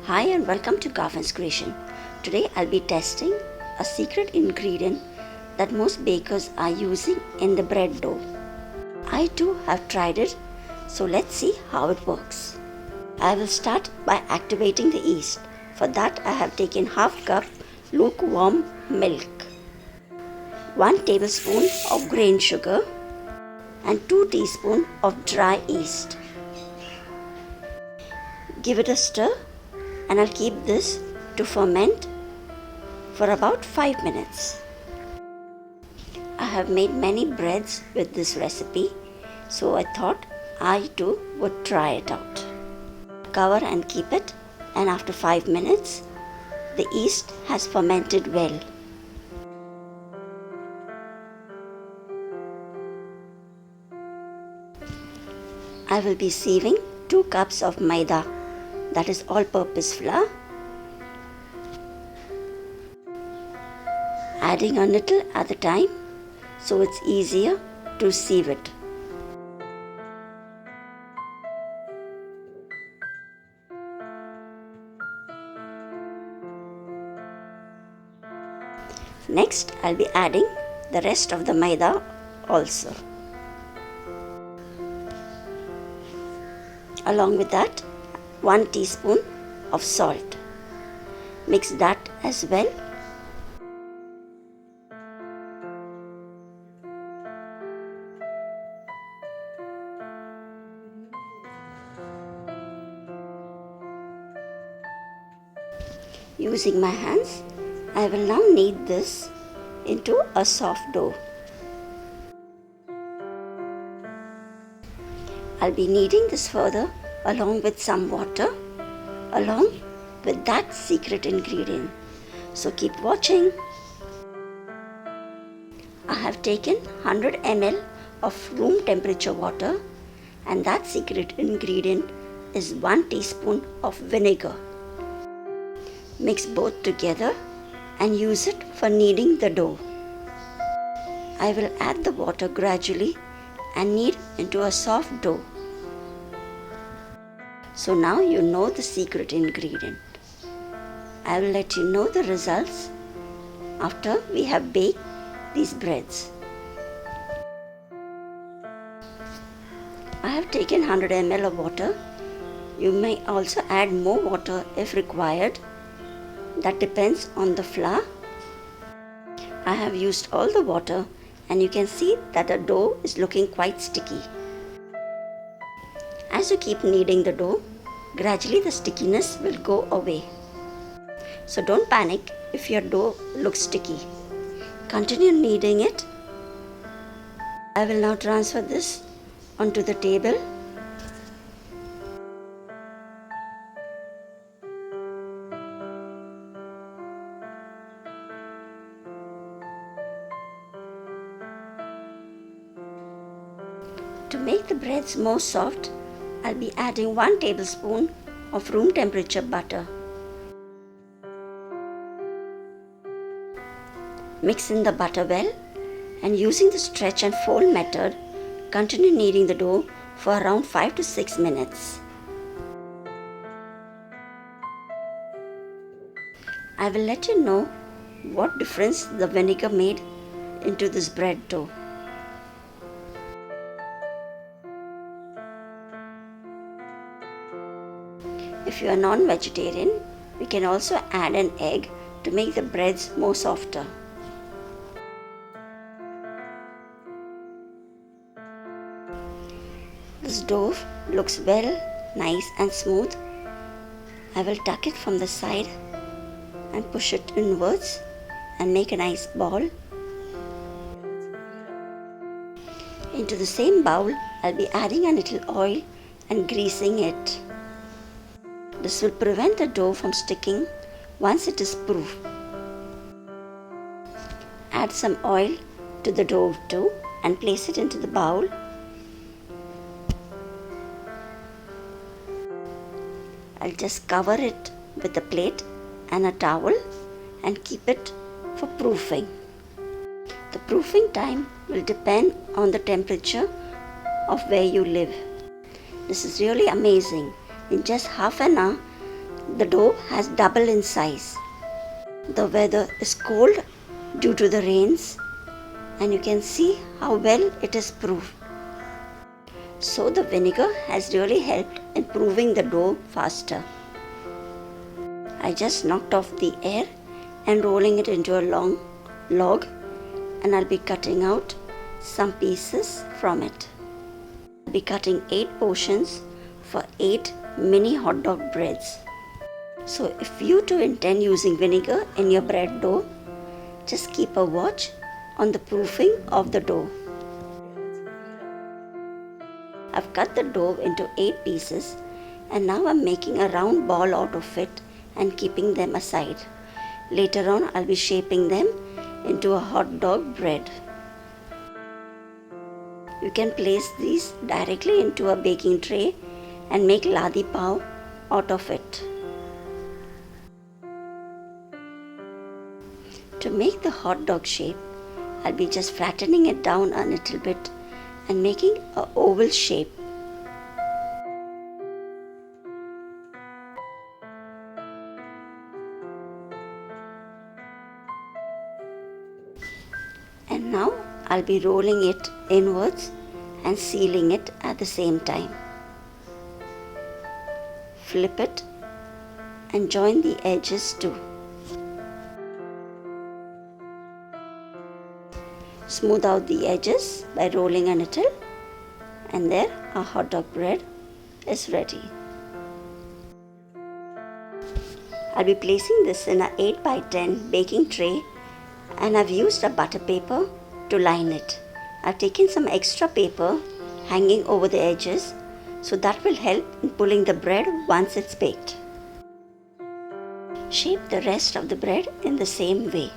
Hi and welcome to Garfin's Creation. Today I'll be testing a secret ingredient that most bakers are using in the bread dough. I too have tried it, so let's see how it works. I will start by activating the yeast. For that I have taken half cup lukewarm milk, 1 tablespoon of grain sugar and 2 teaspoons of dry yeast. Give it a stir and I'll keep this to ferment for about 5 minutes. I have made many breads with this recipe, so I thought I too would try it out. Cover and keep it, and after 5 minutes the yeast has fermented well. I will be sieving 2 cups of Maida, that is all-purpose flour, adding a little at a time so it's easier to sieve it. Next, I'll be adding the rest of the Maida also. Along with that, 1 teaspoon of salt. Mix that as well. Using my hands, I will now knead this into a soft dough. I'll be kneading this further along with some water, along with that secret ingredient. So keep watching. I have taken 100 ml of room temperature water, and that secret ingredient is 1 teaspoon of vinegar. Mix both together and use it for kneading the dough. I will add the water gradually and knead into a soft dough. So now you know the secret ingredient. I will let you know the results after we have baked these breads. I have taken 100 ml of water. You may also add more water if required. That depends on the flour. I have used all the water and you can see that the dough is looking quite sticky. As you keep kneading the dough, gradually the stickiness will go away. So don't panic if your dough looks sticky. Continue kneading it. I will now transfer this onto the table. To make the breads more soft, I'll be adding 1 tablespoon of room temperature butter. Mix in the butter well, and using the stretch and fold method, continue kneading the dough for around 5 to 6 minutes. I will let you know what difference the vinegar made into this bread dough. If you are non-vegetarian, we can also add an egg to make the breads more softer. This dough looks well, nice and smooth. I will tuck it from the side and push it inwards and make a nice ball. Into the same bowl, I'll be adding a little oil and greasing it. This will prevent the dough from sticking once it is proof. Add some oil to the dough too and place it into the bowl. I'll just cover it with a plate and a towel and keep it for proofing. The proofing time will depend on the temperature of where you live. This is really amazing. In just half an hour, the dough has doubled in size. The weather is cold due to the rains, and you can see how well it is proofed. So the vinegar has really helped in proving the dough faster. I just knocked off the air and rolling it into a long log, and I'll be cutting out some pieces from it. I'll be cutting 8 portions for 8 mini hot dog breads. So if you too intend using vinegar in your bread dough, just keep a watch on the proofing of the dough. I've cut the dough into 8 pieces, and now I'm making a round ball out of it and keeping them aside. Later on, I'll be shaping them into a hot dog bread. You can place these directly into a baking tray and make ladi pav out of it. To make the hot dog shape, I'll be just flattening it down a little bit and making an oval shape. And now I'll be rolling it inwards and sealing it at the same time. Flip it and join the edges too. Smooth out the edges by rolling a little, and there our hot dog bread is ready. I'll be placing this in a 8 by 10 baking tray, and I've used a butter paper to line it. I've taken some extra paper hanging over the edges, so that will help in pulling the bread once it's baked. Shape the rest of the bread in the same way.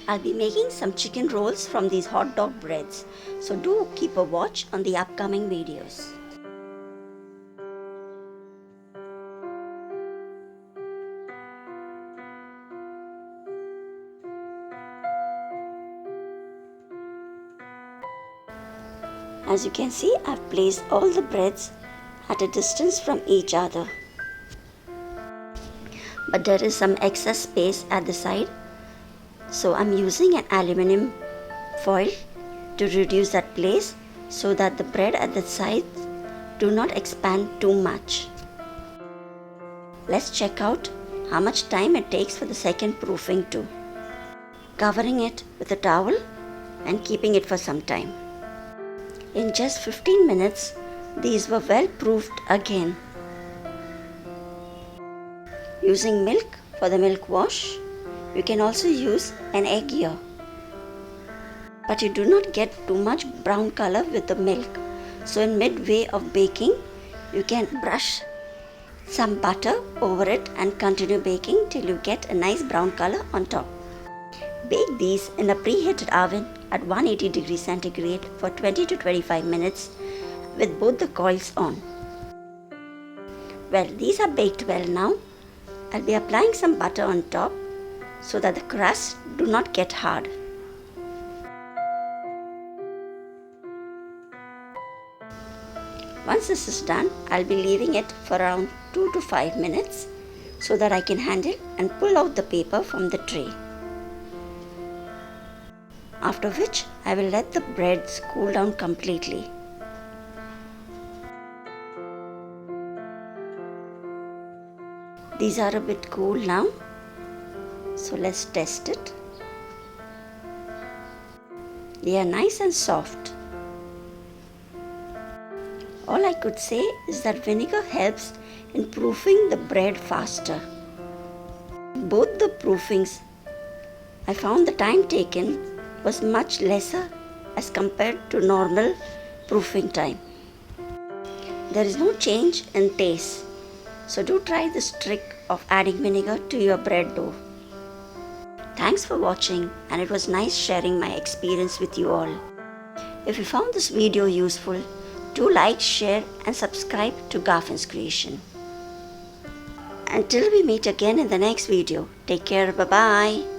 I'll be making some chicken rolls from these hot dog breads, so do keep a watch on the upcoming videos. As you can see, I've placed all the breads at a distance from each other. But there is some excess space at the side, so I'm using an aluminium foil to reduce that place so that the bread at the sides do not expand too much. Let's check out how much time it takes for the second proofing too. Covering it with a towel and keeping it for some time. In just 15 minutes, these were well proofed again. Using milk for the milk wash, you can also use an egg here. But you do not get too much brown color with the milk. So in midway of baking, you can brush some butter over it and continue baking till you get a nice brown color on top. Bake these in a preheated oven at 180 degrees centigrade for 20 to 25 minutes with both the coils on. Well, these are baked well now. I'll be applying some butter on top so that the crusts do not get hard. Once this is done, I'll be leaving it for around 2 to 5 minutes so that I can handle and pull out the paper from the tray. After which, I will let the breads cool down completely. These are a bit cool now, so let's test it. They are nice and soft. All I could say is that vinegar helps in proofing the bread faster. Both the proofings, I found the time taken was much lesser as compared to normal proofing time. There is no change in taste, so do try this trick of adding vinegar to your bread dough. Thanks for watching, and it was nice sharing my experience with you all. If you found this video useful, do like, share and subscribe to Garfin's Creation. Until we meet again in the next video, take care, bye-bye.